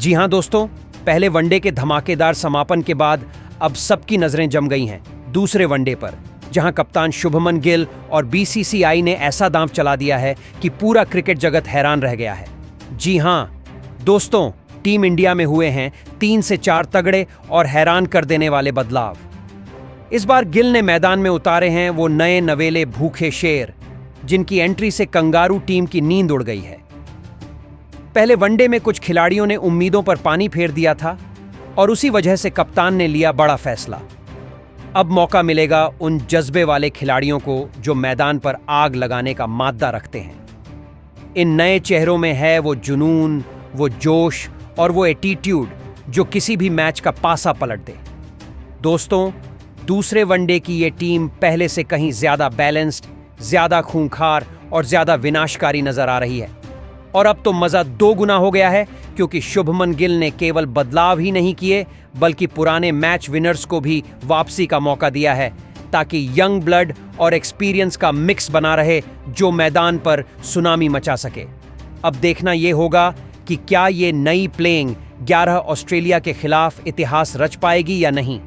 जी हां दोस्तों, पहले वनडे के धमाकेदार समापन के बाद अब सबकी नजरें जम गई हैं दूसरे वनडे पर, जहां कप्तान शुभमन गिल और बीसीसीआई ने ऐसा दांव चला दिया है कि पूरा क्रिकेट जगत हैरान रह गया है। जी हां दोस्तों, टीम इंडिया में हुए हैं 3 से 4 तगड़े और हैरान कर देने वाले बदलाव। इस बार गिल ने मैदान में उतारे हैं वो नए नवेले भूखे शेर, जिनकी एंट्री से कंगारू टीम की नींद उड़ गई है। पहले वनडे में कुछ खिलाड़ियों ने उम्मीदों पर पानी फेर दिया था और उसी वजह से कप्तान ने लिया बड़ा फैसला। अब मौका मिलेगा उन जज्बे वाले खिलाड़ियों को जो मैदान पर आग लगाने का मादा रखते हैं। इन नए चेहरों में है वो जुनून, वो जोश और वो एटीट्यूड जो किसी भी मैच का पासा पलट दे। दोस्तों, दूसरे वनडे की ये टीम पहले से कहीं ज्यादा बैलेंस्ड, ज्यादा खूंखार और ज्यादा विनाशकारी नजर आ रही है। और अब तो मजा 2 गुना हो गया है, क्योंकि शुभमन गिल ने केवल बदलाव ही नहीं किए बल्कि पुराने मैच विनर्स को भी वापसी का मौका दिया है, ताकि यंग ब्लड और एक्सपीरियंस का मिक्स बना रहे जो मैदान पर सुनामी मचा सके। अब देखना यह होगा कि क्या ये नई प्लेइंग 11 ऑस्ट्रेलिया के खिलाफ इतिहास रच पाएगी या नहीं।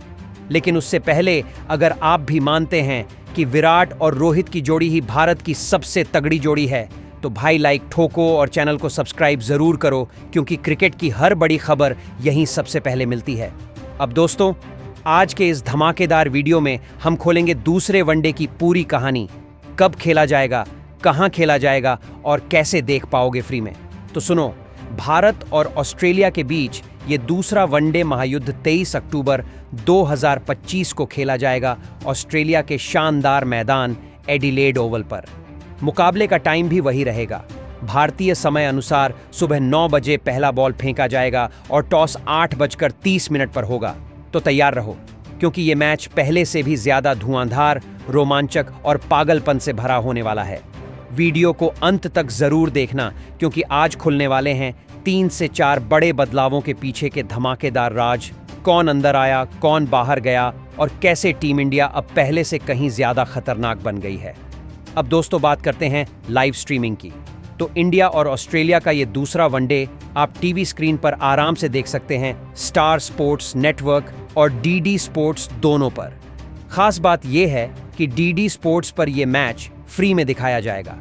लेकिन उससे पहले अगर आप भी मानते हैं कि विराट और रोहित की जोड़ी ही भारत की सबसे तगड़ी जोड़ी है, तो भाई लाइक ठोको और चैनल को सब्सक्राइब जरूर करो, क्योंकि क्रिकेट की हर बड़ी खबर यहीं सबसे पहले मिलती है। अब दोस्तों, आज के इस धमाकेदार वीडियो में हम खोलेंगे दूसरे वनडे की पूरी कहानी। कब खेला जाएगा, कहां खेला जाएगा और कैसे देख पाओगे फ्री में। तो सुनो, भारत और ऑस्ट्रेलिया के बीच ये दूसरा वनडे महायुद्ध 23 अक्टूबर 2025 को खेला जाएगा ऑस्ट्रेलिया के शानदार मैदान एडिलेड ओवल पर। मुकाबले का टाइम भी वही रहेगा। भारतीय समय अनुसार सुबह 9 बजे पहला बॉल फेंका जाएगा और टॉस 8:30 पर होगा। तो तैयार रहो, क्योंकि ये मैच पहले से भी ज्यादा धुआंधार, रोमांचक और पागलपन से भरा होने वाला है। वीडियो को अंत तक जरूर देखना, क्योंकि आज खुलने वाले हैं 3 से 4 बड़े बदलावों के पीछे के धमाकेदार राज। कौन अंदर आया, कौन बाहर गया और कैसे टीम इंडिया अब पहले से कहीं ज्यादा खतरनाक बन गई है। अब दोस्तों, बात करते हैं लाइव स्ट्रीमिंग की। तो इंडिया और ऑस्ट्रेलिया का ये दूसरा वनडे आप टीवी स्क्रीन पर आराम से देख सकते हैं, स्टार स्पोर्ट्स नेटवर्क और डीडी स्पोर्ट्स दोनों पर। खास बात यह है कि डीडी स्पोर्ट्स पर यह मैच फ्री में दिखाया जाएगा,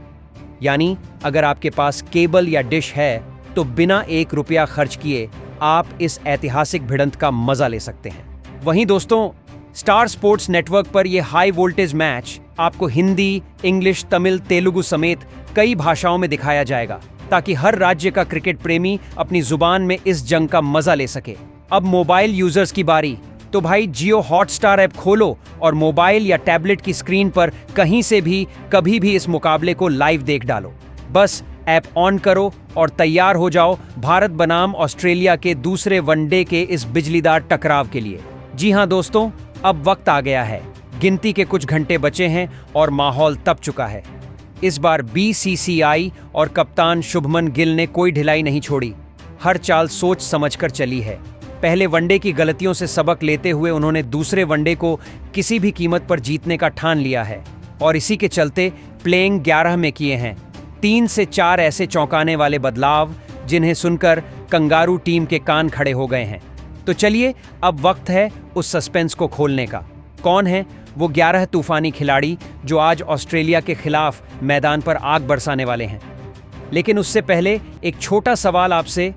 यानी अगर आपके पास केबल या डिश है तो बिना 1 रुपया खर्च किए आप इस ऐतिहासिक भिड़ंत का मजा ले सकते हैं। वहीं दोस्तों, स्टार स्पोर्ट्स नेटवर्क पर यह हाई वोल्टेज मैच आपको हिंदी, इंग्लिश, तमिल, तेलुगु समेत कई भाषाओं में दिखाया जाएगा, ताकि हर राज्य का क्रिकेट प्रेमी अपनी जुबान में इस जंग का मजा ले सके। अब मोबाइल यूजर्स की बारी। तो भाई, जियो हॉटस्टार ऐप खोलो और मोबाइल या टैबलेट की स्क्रीन पर कहीं से भी कभी भी इस मुकाबले को लाइव देख डालो। बस ऐप ऑन करो और तैयार हो जाओ भारत बनाम ऑस्ट्रेलिया के दूसरे वनडे के इस बिजलीदार टकराव के लिए। जी हां दोस्तों, अब वक्त आ गया है। गिनती के कुछ घंटे बचे हैं और माहौल तप चुका है। इस बार बीसीसीआई और कप्तान शुभमन गिल ने कोई ढिलाई नहीं छोड़ी। हर चाल सोच समझकर चली है। पहले वनडे की गलतियों से सबक लेते हुए उन्होंने दूसरे वनडे को किसी भी कीमत पर जीतने का ठान लिया है, और इसी के चलते प्लेइंग 11 में किए हैं। 3 से 4 ऐसे चौंकाने वाले बदलाव जिन्हें सुनकर कंगारू टीम के कान खड़े हो गए हैं। तो चलिए, अब वक्त है उस सस्पेंस को खोलने का। कौन है वो 11 तूफानी खिलाड़ी जो आज ऑस्ट्रेलिया के खिलाफ मैदान पर आग बरसाने वाले हैं। लेकिन उससे पहले एक छोटा सवाल आपसे,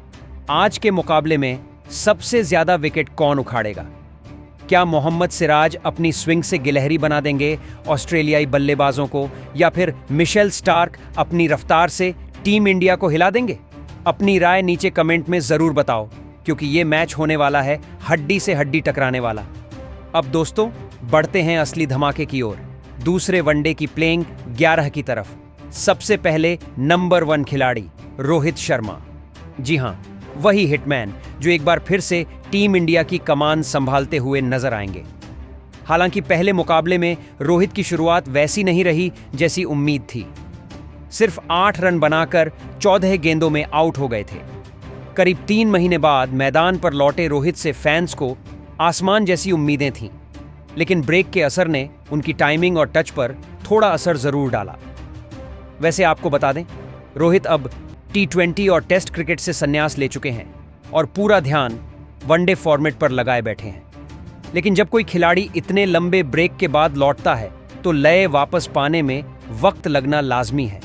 आज के मुकाबले में सबसे ज्यादा विकेट कौन उखाड़ेगा? क्या मोहम्मद सिराज अपनी स्विंग से गिलहरी बना देंगे ऑस्ट्रेलियाई बल्लेबाजों को, या फिर मिशेल स्टार्क अपनी रफ्तार से टीम इंडिया को हिला देंगे? अपनी राय नीचे कमेंट में जरूर बताओ, क्योंकि ये मैच होने वाला है हड्डी से हड्डी टकराने वाला। अब दोस्तों, बढ़ते हैं असली धमाके की ओर, दूसरे वनडे की प्लेइंग 11 की तरफ। सबसे पहले नंबर 1 खिलाड़ी रोहित शर्मा। जी हां, वही हिटमैन जो एक बार फिर से टीम इंडिया की कमान संभालते हुए नजर आएंगे। हालांकि पहले मुकाबले में रोहित की शुरुआत वैसी नहीं रही जैसी उम्मीद थी। सिर्फ 8 रन बनाकर 14 गेंदों में आउट हो गए थे। करीब 3 महीने बाद मैदान पर लौटे रोहित से फैंस को आसमान जैसी उम्मीदें थीं, लेकिन ब्रेक के असर ने उनकी टाइमिंग और टच पर थोड़ा असर जरूर डाला। वैसे आपको बता दें, रोहित अब T20 और टेस्ट क्रिकेट से संन्यास ले चुके हैं। और पूरा ध्यान वनडे फॉर्मेट पर लगाए बैठे हैं। लेकिन जब कोई खिलाड़ी इतने लंबे ब्रेक के बाद लौटता है तो लय वापस पाने में वक्त लगना लाजमी है।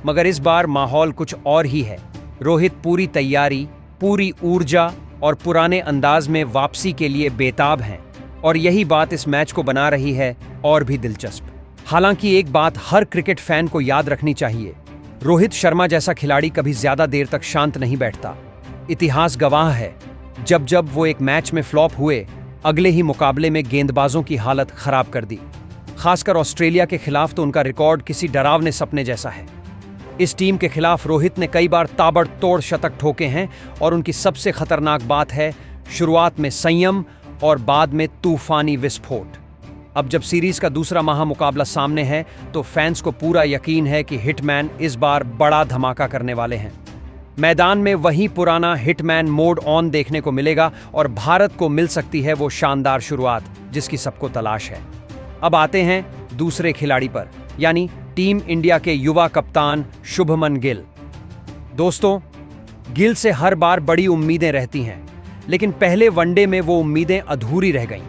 मगर इस बार माहौल कुछ और ही है। रोहित पूरी तैयारी, पूरी ऊर्जा और पुराने अंदाज में वापसी के लिए बेताब हैं, और यही बात इस मैच को बना रही है और भी दिलचस्प। हालांकि एक बात हर क्रिकेट फैन को याद रखनी चाहिए, रोहित शर्मा जैसा खिलाड़ी कभी ज्यादा देर तक शांत नहीं बैठता। इतिहास गवाह है, जब जब वो एक मैच में फ्लॉप हुए, अगले ही मुकाबले में गेंदबाजों की हालत खराब कर दी। खासकर ऑस्ट्रेलिया के खिलाफ तो उनका रिकॉर्ड किसी डरावने सपने जैसा है। इस टीम के खिलाफ रोहित ने कई बार ताबड़तोड़ शतक ठोके हैं, और उनकी सबसे खतरनाक बात है शुरुआत में संयम और बाद में तूफानी विस्फोट। अब जब सीरीज का दूसरा महामुकाबला सामने है तो फैंस को पूरा यकीन है कि हिटमैन इस बार बड़ा धमाका करने वाले हैं। मैदान में वही पुराना हिटमैन मोड ऑन देखने को मिलेगा, और भारत को मिल सकती है वो शानदार शुरुआत जिसकी सबको तलाश है। अब आते हैं दूसरे खिलाड़ी पर, यानी टीम इंडिया के युवा कप्तान शुभमन गिल। दोस्तों, गिल से हर बार बड़ी उम्मीदें रहती हैं, लेकिन पहले वनडे में वो उम्मीदें अधूरी रह गईं।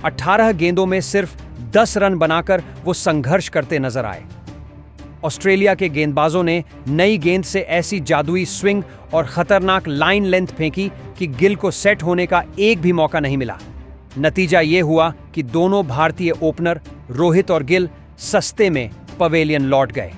18 गेंदों में सिर्फ 10 रन बनाकर वो संघर्ष करते नजर आए। ऑस्ट्रेलिया के गेंदबाजों ने नई गेंद से ऐसी जादुई स्विंग और खतरनाक लाइन लेंथ फेंकी कि गिल को सेट होने का एक भी मौका नहीं मिला। नतीजा ये हुआ कि दोनों भारतीय ओपनर रोहित और गिल सस्ते में पवेलियन लौट गए।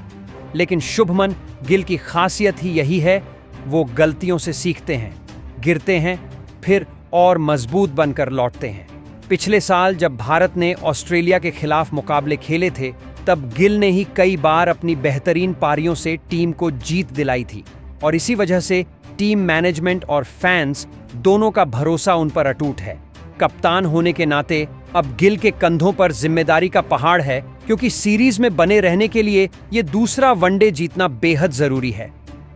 लेकिन शुभमन गिल की खासियत ही यही है, वो गलतियों से सीखते हैं, गिरते हैं, फिर और मजबूत बनकर लौटते हैं। पिछले साल जब भारत ने ऑस्ट्रेलिया के खिलाफ मुकाबले खेले थे, तब गिल ने ही कई बार अपनी बेहतरीन पारियों से टीम को जीत दिलाई थी, और इसी वजह से टीम मैनेजमेंट और फैंस दोनों का भरोसा उन पर अटूट है। कप्तान होने के नाते अब गिल के कंधों पर जिम्मेदारी का पहाड़ है, क्योंकि सीरीज में बने रहने के लिए ये दूसरा वनडे जीतना बेहद जरूरी है।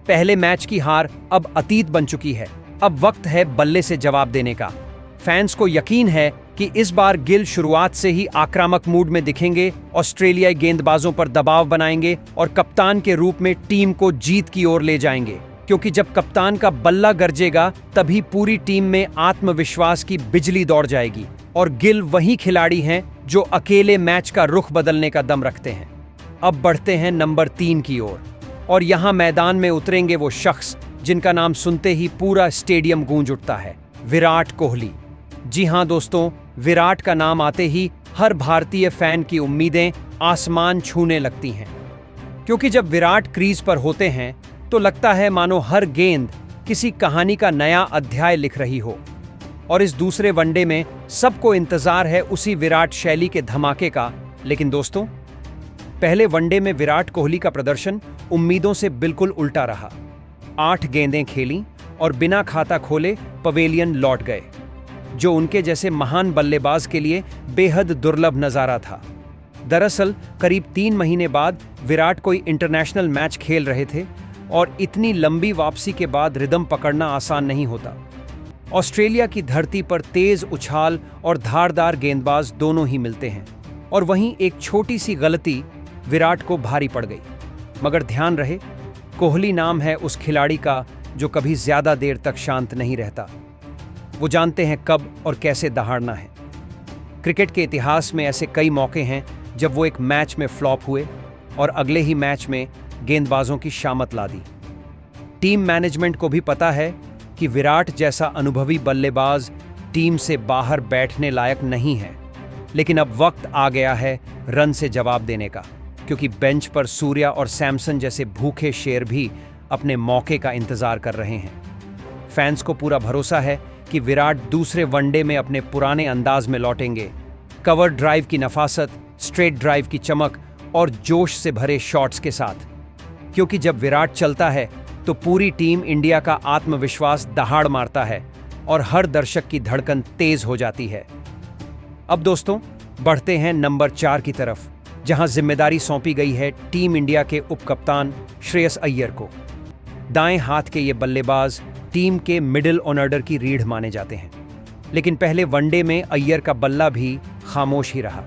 पहले मैच की हार अब अतीत बन चुकी है, अब वक्त है बल्ले से जवाब देने का। फैंस को यकीन है कि इस बार गिल शुरुआत से ही आक्रामक मूड में दिखेंगे, ऑस्ट्रेलियाई गेंदबाजों पर दबाव बनाएंगे और कप्तान के रूप में टीम को जीत की ओर ले जाएंगे। क्योंकि जब कप्तान का बल्ला गरजेगा, तभी पूरी टीम में आत्मविश्वास की बिजली दौड़ जाएगी, और गिल वही खिलाड़ी हैं जो अकेले मैच का रुख बदलने का दम रखते हैं। अब बढ़ते हैं नंबर 3 की ओर, और यहां मैदान में उतरेंगे वो शख्स जिनका नाम सुनते ही पूरा स्टेडियम गूंज उठता है, विराट कोहली। जी हां दोस्तों, विराट का नाम आते ही हर भारतीय फैन की उम्मीदें आसमान छूने लगती हैं, क्योंकि जब विराट क्रीज पर होते हैं तो लगता है मानो हर गेंद किसी कहानी का नया अध्याय लिख रही हो। और इस दूसरे वनडे में सबको इंतजार है उसी विराट शैली के धमाके का। लेकिन दोस्तों, पहले वनडे में विराट कोहली का प्रदर्शन उम्मीदों से बिल्कुल उल्टा रहा। 8 गेंदें खेलीं और बिना खाता खोले पवेलियन लौट गए, जो उनके जैसे महान बल्लेबाज के लिए बेहद दुर्लभ नजारा था। दरअसल करीब 3 महीने बाद विराट कोई इंटरनेशनल मैच खेल रहे थे, और इतनी लंबी वापसी के बाद रिदम पकड़ना आसान नहीं होता। ऑस्ट्रेलिया की धरती पर तेज उछाल और धारदार गेंदबाज दोनों ही मिलते हैं, और वहीं एक छोटी सी गलती विराट को भारी पड़ गई। मगर ध्यान रहे, कोहली नाम है उस खिलाड़ी का जो कभी ज्यादा देर तक शांत नहीं रहता। वो जानते हैं कब और कैसे दहाड़ना है। क्रिकेट के इतिहास में ऐसे कई मौके हैं जब वो एक मैच में फ्लॉप हुए और अगले ही मैच में गेंदबाजों की शामत ला दी। टीम मैनेजमेंट को भी पता है कि विराट जैसा अनुभवी बल्लेबाज टीम से बाहर बैठने लायक नहीं है, लेकिन अब वक्त आ गया है रन से जवाब देने का, क्योंकि बेंच पर सूर्या और सैमसन जैसे भूखे शेर भी अपने मौके का इंतजार कर रहे हैं। फैंस को पूरा भरोसा है कि विराट दूसरे वनडे में अपने पुराने अंदाज में लौटेंगे, कवर ड्राइव की नफासत, स्ट्रेट ड्राइव की चमक और जोश से भरे शॉट्स के साथ। क्योंकि जब विराट चलता है तो पूरी टीम इंडिया का आत्मविश्वास दहाड़ मारता है और हर दर्शक की धड़कन तेज हो जाती है। अब दोस्तों, बढ़ते हैं नंबर 4 की तरफ, जहां जिम्मेदारी सौंपी गई है टीम इंडिया के उपकप्तान श्रेयस अय्यर को। दाएं हाथ के ये बल्लेबाज टीम के मिडिल ऑर्डर की रीढ़ माने जाते हैं, लेकिन पहले वनडे में अय्यर का बल्ला भी खामोश ही रहा।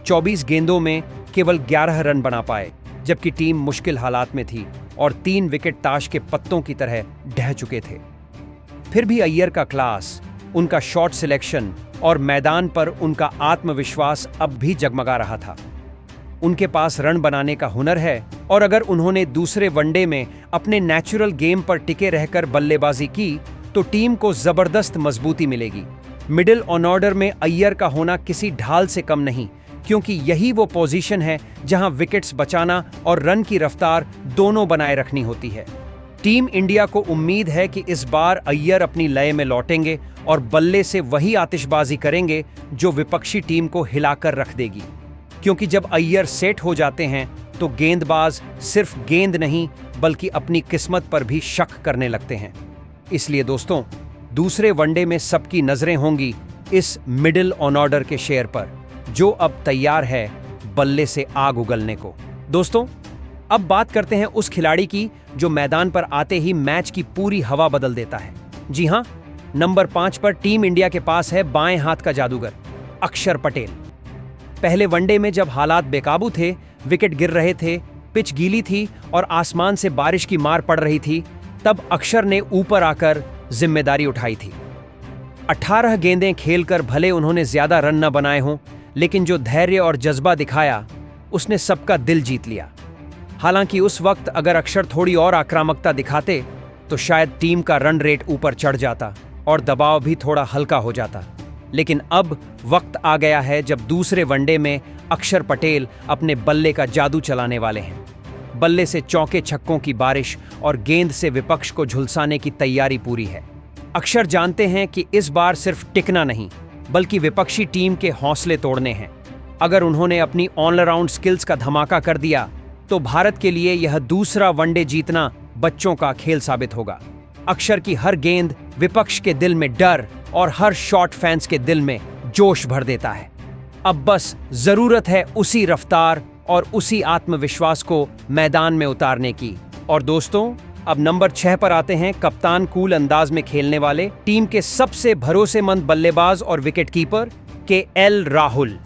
24 गेंदों में केवल 11 रन बना पाए, जबकि टीम मुश्किल हालात में थी और 3 विकेट ताश के पत्तों की तरह ढह चुके थे। फिर भी अय्यर का क्लास, उनका शॉट सिलेक्शन और मैदान पर उनका आत्मविश्वास अब भी जगमगा रहा था। उनके पास रन बनाने का हुनर है और अगर उन्होंने दूसरे वनडे में अपने नेचुरल गेम पर टिके रहकर बल्लेबाजी की तो टीम को जबरदस्त मजबूती मिलेगी। मिडिल ऑर्डर में अय्यर का होना किसी ढाल से कम नहीं, क्योंकि यही वो पोजीशन है जहां विकेट्स बचाना और रन की रफ्तार दोनों बनाए रखनी होती है। टीम इंडिया को उम्मीद है कि इस बार अय्यर अपनी लय में लौटेंगे और बल्ले से वही आतिशबाजी करेंगे जो विपक्षी टीम को हिलाकर रख देगी, क्योंकि जब अय्यर सेट हो जाते हैं तो गेंदबाज सिर्फ गेंद नहीं बल्कि अपनी किस्मत पर भी शक करने लगते हैं। इसलिए दोस्तों, दूसरे वनडे में सबकी नजरें होंगी इस मिडिल ऑर्डर के शेर पर, जो अब तैयार है बल्ले से आग उगलने को। दोस्तों, अब बात करते हैं उस खिलाड़ी की जो मैदान पर आते ही मैच की पूरी हवा बदल देता है। जी हां, नंबर 5 पर टीम इंडिया के पास है बाएं हाथ का जादूगर अक्षर पटेल। पहले वनडे में जब हालात बेकाबू थे, विकेट गिर रहे थे, पिच गीली थी और आसमान से बारिश की मार पड़ रही थी, तब अक्षर ने ऊपर आकर जिम्मेदारी उठाई थी। 18 गेंदें खेलकर भले उन्होंने ज्यादा रन न बनाए हों, लेकिन जो धैर्य और जज्बा दिखाया उसने सबका दिल जीत लिया। हालांकि उस वक्त अगर अक्षर थोड़ी और आक्रामकता दिखाते तो शायद टीम का रन रेट ऊपर चढ़ जाता और दबाव भी थोड़ा हल्का हो जाता। लेकिन अब वक्त आ गया है जब दूसरे वनडे में अक्षर पटेल अपने बल्ले का जादू चलाने वाले हैं। बल्ले से चौके छक्कों की बारिश और गेंद से विपक्ष को झुलसाने की तैयारी पूरी है। अक्षर जानते हैं कि इस बार सिर्फ टिकना नहीं बल्कि विपक्षी टीम के हौसले तोड़ने हैं। अगर उन्होंने अपनी ऑलराउंड स्किल्स का धमाका कर दिया तो भारत के लिए यह दूसरा वनडे जीतना बच्चों का खेल साबित होगा। अक्षर की हर गेंद विपक्ष के दिल में डर और हर शॉट फैंस के दिल में जोश भर देता है। अब बस जरूरत है उसी रफ्तार और उसी आत्मविश्वास को मैदान में उतारने की। और दोस्तों, अब नंबर 6 पर आते हैं कप्तान कूल अंदाज में खेलने वाले, टीम के सबसे भरोसेमंद बल्लेबाज और विकेटकीपर केएल राहुल।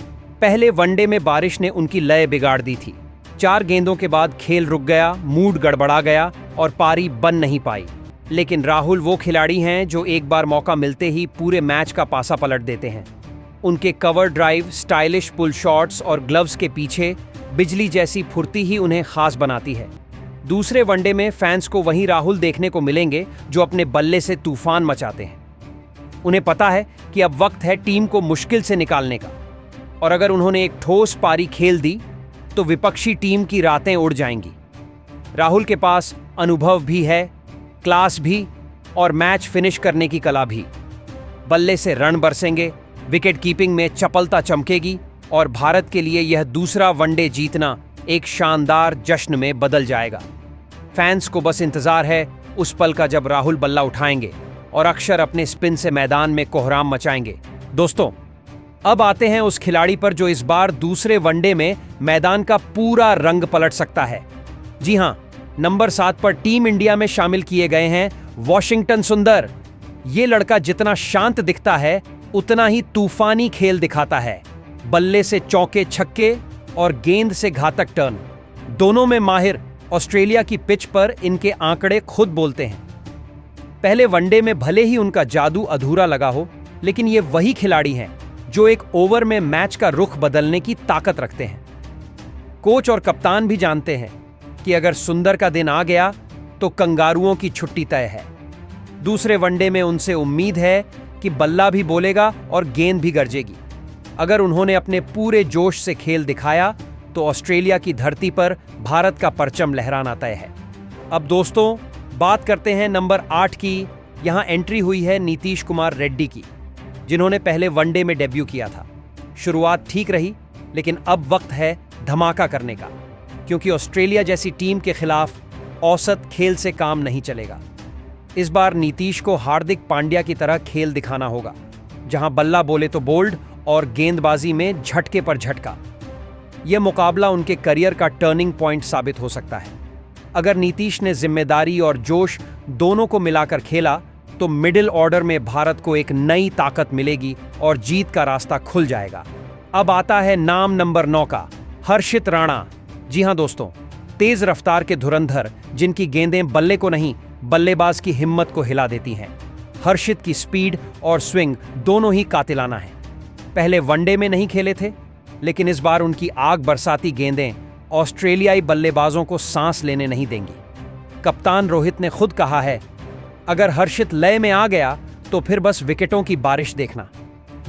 पहले वनडे में बारिश ने उनकी लय बिगाड़ दी थी। 4 गेंदों के बाद खेल रुक गया, मूड गड़बड़ा गया और पारी बन नहीं पाई। लेकिन राहुल वो खिलाड़ी हैं जो एक बार मौका मिलते ही पूरे मैच का पासा पलट देते हैं। उनके कवर ड्राइव, स्टाइलिश पुल शॉट्स और ग्लव्स के पीछे बिजली जैसी फुर्ती ही उन्हें खास बनाती है। दूसरे वनडे में फैंस को वही राहुल देखने को मिलेंगे जो अपने बल्ले से तूफान मचाते हैं। उन्हें पता है कि अब वक्त है टीम को मुश्किल से निकालने का, और अगर उन्होंने एक ठोस पारी खेल दी तो विपक्षी टीम की रातें उड़ जाएंगी। राहुल के पास अनुभव भी है, क्लास भी और मैच फिनिश करने की कला भी। बल्ले से रन बरसेंगे, विकेट कीपिंग में चपलता चमकेगी और भारत के लिए यह दूसरा वनडे जीतना एक शानदार जश्न में बदल जाएगा। फैंस को बस इंतजार है उस पल का जब राहुल बल्ला उठाएंगे और अक्षर अपने स्पिन से मैदान में कोहराम मचाएंगे। दोस्तों, अब आते हैं उस खिलाड़ी पर जो इस बार दूसरे वनडे में मैदान का पूरा रंग पलट सकता है। जी हां, नंबर 7 पर टीम इंडिया में शामिल किए गए हैं वॉशिंगटन सुंदर। ये लड़का जितना शांत दिखता है उतना ही तूफानी खेल दिखाता है। बल्ले से चौके छक्के और गेंद से घातक टर्न, दोनों में माहिर। ऑस्ट्रेलिया की पिच पर इनके आंकड़े खुद बोलते हैं। पहले वनडे में भले ही उनका जादू अधूरा लगा हो, लेकिन ये वही खिलाड़ी हैं जो एक ओवर में मैच का रुख बदलने की ताकत रखते हैं। कोच और कप्तान भी जानते हैं कि अगर सुंदर का दिन आ गया तो कंगारुओं की छुट्टी तय है। दूसरे वनडे में उनसे उम्मीद है कि बल्ला भी बोलेगा और गेंद भी गरजेगी। अगर उन्होंने अपने पूरे जोश से खेल दिखाया तो ऑस्ट्रेलिया की धरती पर भारत का परचम लहराना तय है। अब दोस्तों, बात करते हैं नंबर 8 की। यहां एंट्री हुई है नीतीश कुमार रेड्डी की, जिन्होंने पहले वनडे में डेब्यू किया था। शुरुआत ठीक रही, लेकिन अब वक्त है धमाका करने का, क्योंकि ऑस्ट्रेलिया जैसी टीम के खिलाफ औसत खेल से काम नहीं चलेगा। इस बार नीतीश को हार्दिक पांड्या की तरह खेल दिखाना होगा, जहां बल्ला बोले तो बोल्ड और गेंदबाजी में झटके पर झटका। यह मुकाबला उनके करियर का टर्निंग पॉइंट साबित हो सकता है। अगर नीतीश ने जिम्मेदारी और जोश दोनों को मिलाकर खेला तो मिडिल ऑर्डर में भारत को एक नई ताकत मिलेगी और जीत का रास्ता खुल जाएगा। अब आता है नाम नंबर 9 का, हर्षित राणा। जी हां दोस्तों, तेज रफ्तार के धुरंधर जिनकी गेंदें बल्ले को नहीं बल्लेबाज की हिम्मत को हिला देती हैं। हर्षित की स्पीड और स्विंग दोनों ही कातिलाना है। पहले वनडे में नहीं खेले थे, लेकिन इस बार उनकी आग बरसाती गेंदें ऑस्ट्रेलियाई बल्लेबाजों को सांस लेने नहीं देंगी। कप्तान रोहित ने खुद कहा है, अगर हर्षित लय में आ गया तो फिर बस विकेटों की बारिश देखना।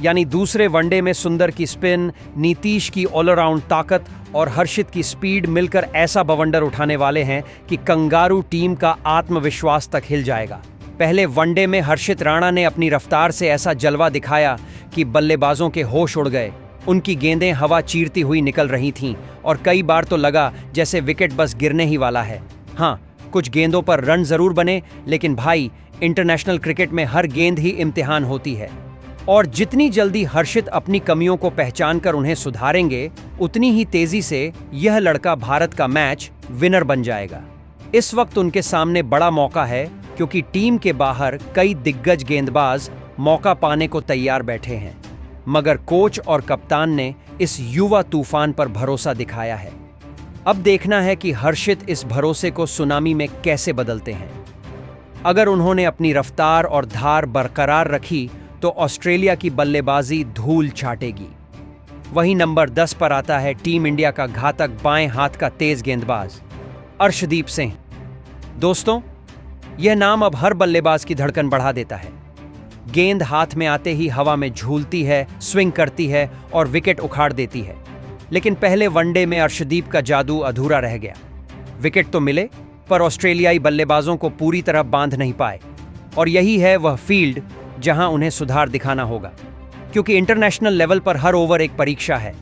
यानी दूसरे वनडे में सुंदर की स्पिन, नीतीश की ऑलराउंड ताकत और हर्षित की स्पीड मिलकर ऐसा बवंडर उठाने वाले हैं कि कंगारू टीम का आत्मविश्वास तक हिल जाएगा। पहले वनडे में हर्षित राणा ने अपनी रफ्तार से ऐसा जलवा दिखाया कि बल्लेबाजों के होश उड़ गए। उनकी गेंदें हवा चीरती हुई निकल रही थीं और कई बार तो लगा जैसे विकेट बस गिरने ही वाला है। हाँ, कुछ गेंदों पर रन जरूर बने, लेकिन भाई, इंटरनेशनल क्रिकेट में हर गेंद ही इम्तिहान होती है और जितनी जल्दी हर्षित अपनी कमियों को पहचान कर उन्हें सुधारेंगे, उतनी ही तेजी से यह लड़का भारत का मैच विनर बन जाएगा। इस वक्त उनके सामने बड़ा मौका है, क्योंकि टीम के बाहर कई दिग्गज गेंदबाज मौका पाने को तैयार बैठे हैं, मगर कोच और कप्तान ने इस युवा तूफान पर भरोसा दिखाया है। अब देखना है कि हर्षित इस भरोसे को सुनामी में कैसे बदलते हैं। अगर उन्होंने अपनी रफ्तार और धार बरकरार रखी तो ऑस्ट्रेलिया की बल्लेबाजी धूल छाटेगी। वहीं नंबर 10 पर आता है टीम इंडिया का घातक बाएं हाथ का तेज गेंदबाज अर्शदीप सिंह। दोस्तों, यह नाम अब हर बल्लेबाज की धड़कन बढ़ा देता है। गेंद हाथ में आते ही हवा में झूलती है, स्विंग करती है और विकेट उखाड़ देती है। लेकिन पहले वनडे में अर्शदीप का जादू अधूरा रह गया। विकेट तो मिले, पर ऑस्ट्रेलियाई बल्लेबाजों को पूरी तरह बांध नहीं पाए। और यही है वह फील्ड जहां उन्हें सुधार दिखाना होगा, क्योंकि इंटरनेशनल लेवल पर हर ओवर एक परीक्षा है।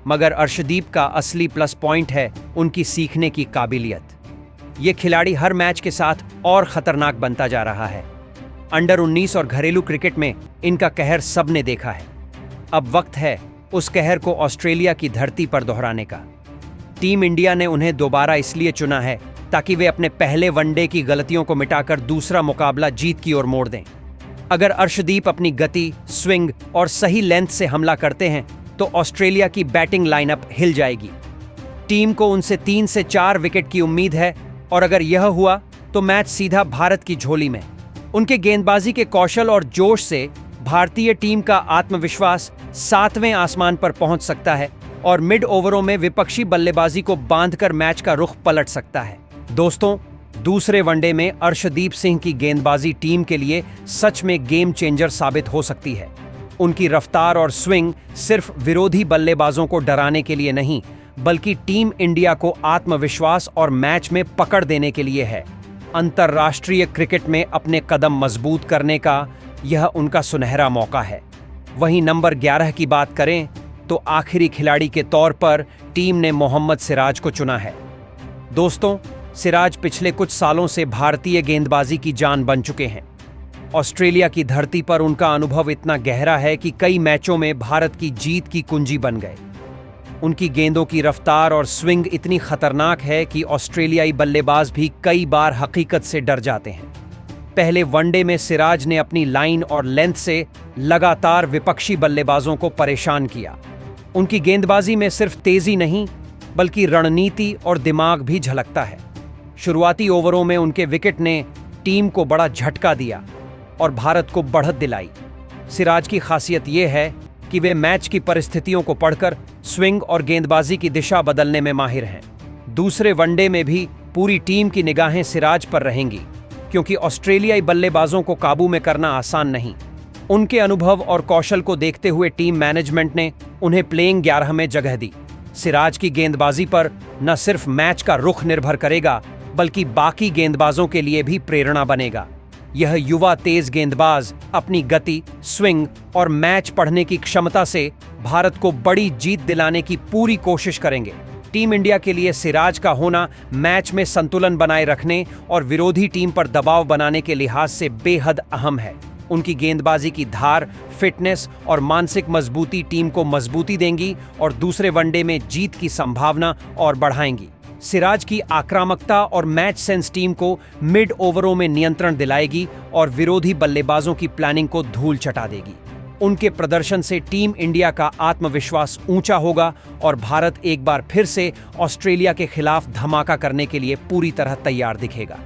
मगर अर्शदीप का असली प्लस पॉइंट है उनकी सीखने की काबिलियत। ये खिलाड़ी हर मैच के साथ और खतरनाक बनता जा रहा है। अंडर 19 और घरेलू क्रिकेट में इनका कहर सबने देखा है। अब वक्त है उस कहर को ऑस्ट्रेलिया की धरती पर दोहराने का। टीम इंडिया ने उन्हें दोबारा इसलिए चुना है ताकि वे अपने पहले वनडे की गलतियों को मिटाकर दूसरा मुकाबला जीत की ओर मोड़ दें। अगर अर्शदीप अपनी गति, स्विंग और सही लेंथ से हमला करते हैं तो ऑस्ट्रेलिया की बैटिंग लाइनअप हिल जाएगी। टीम को उनसे 3 से 4 विकेट की उम्मीद है और अगर यह हुआ तो मैच सीधा भारत की झोली में। उनके गेंदबाजी के कौशल और जोश से भारतीय टीम का आत्मविश्वास 7वें आसमान पर पहुंच सकता है और मिड ओवरों में विपक्षी बल्लेबाजी को बांधकर मैच का रुख पलट सकता है। दोस्तों, दूसरे वनडे में अर्शदीप सिंह की गेंदबाजी टीम के लिए सच में गेम चेंजर साबित हो सकती है। उनकी रफ्तार और स्विंग सिर्फ विरोधी बल्लेबाजों को डराने के लिए नहीं, बल्कि टीम इंडिया को आत्मविश्वास और मैच में पकड़ देने के लिए है। अंतर्राष्ट्रीय क्रिकेट में अपने कदम मजबूत करने का यह उनका सुनहरा मौका है। वहीं नंबर 11 की बात करें तो आखिरी खिलाड़ी के तौर पर टीम ने मोहम्मद सिराज को चुना है। दोस्तों, सिराज पिछले कुछ सालों से भारतीय गेंदबाजी की जान बन चुके हैं। ऑस्ट्रेलिया की धरती पर उनका अनुभव इतना गहरा है कि कई मैचों में भारत की जीत की कुंजी बन गए। उनकी गेंदों की रफ्तार और स्विंग इतनी खतरनाक है कि ऑस्ट्रेलियाई बल्लेबाज भी कई बार हकीकत से डर जाते हैं। पहले वनडे में सिराज ने अपनी लाइन और लेंथ से लगातार विपक्षी बल्लेबाजों को परेशान किया। उनकी गेंदबाजी में सिर्फ तेजी नहीं, बल्कि रणनीति और दिमाग भी झलकता है। शुरुआती ओवरों में उनके विकेट ने टीम को बड़ा झटका दिया और भारत को बढ़त दिलाई। सिराज की खासियत यह है कि वे मैच की परिस्थितियों को पढ़कर स्विंग और गेंदबाजी की दिशा बदलने में माहिर हैं। दूसरे वनडे में भी पूरी टीम की निगाहें सिराज पर रहेंगी, क्योंकि ऑस्ट्रेलियाई बल्लेबाजों को काबू में करना आसान नहीं। उनके अनुभव और कौशल को देखते हुए टीम मैनेजमेंट ने उन्हें प्लेइंग 11 में जगह दी। सिराज की गेंदबाजी पर न सिर्फ मैच का रुख निर्भर करेगा, बल्कि बाकी गेंदबाजों के लिए भी प्रेरणा बनेगा। यह युवा तेज गेंदबाज अपनी गति, स्विंग और मैच पढ़ने की क्षमता से भारत को बड़ी जीत दिलाने की पूरी कोशिश करेंगे। टीम इंडिया के लिए सिराज का होना मैच में संतुलन बनाए रखने और विरोधी टीम पर दबाव बनाने के लिहाज से बेहद अहम है। उनकी गेंदबाजी की धार, फिटनेस और मानसिक मजबूती टीम को मजबूती देंगी और दूसरे वनडे में जीत की संभावना और बढ़ाएंगी। सिराज की आक्रामकता और मैच सेंस टीम को मिड ओवरों में नियंत्रण दिलाएगी और विरोधी बल्लेबाजों की प्लानिंग को धूल चटा देगी। उनके प्रदर्शन से टीम इंडिया का आत्मविश्वास ऊंचा होगा और भारत एक बार फिर से ऑस्ट्रेलिया के खिलाफ धमाका करने के लिए पूरी तरह तैयार दिखेगा।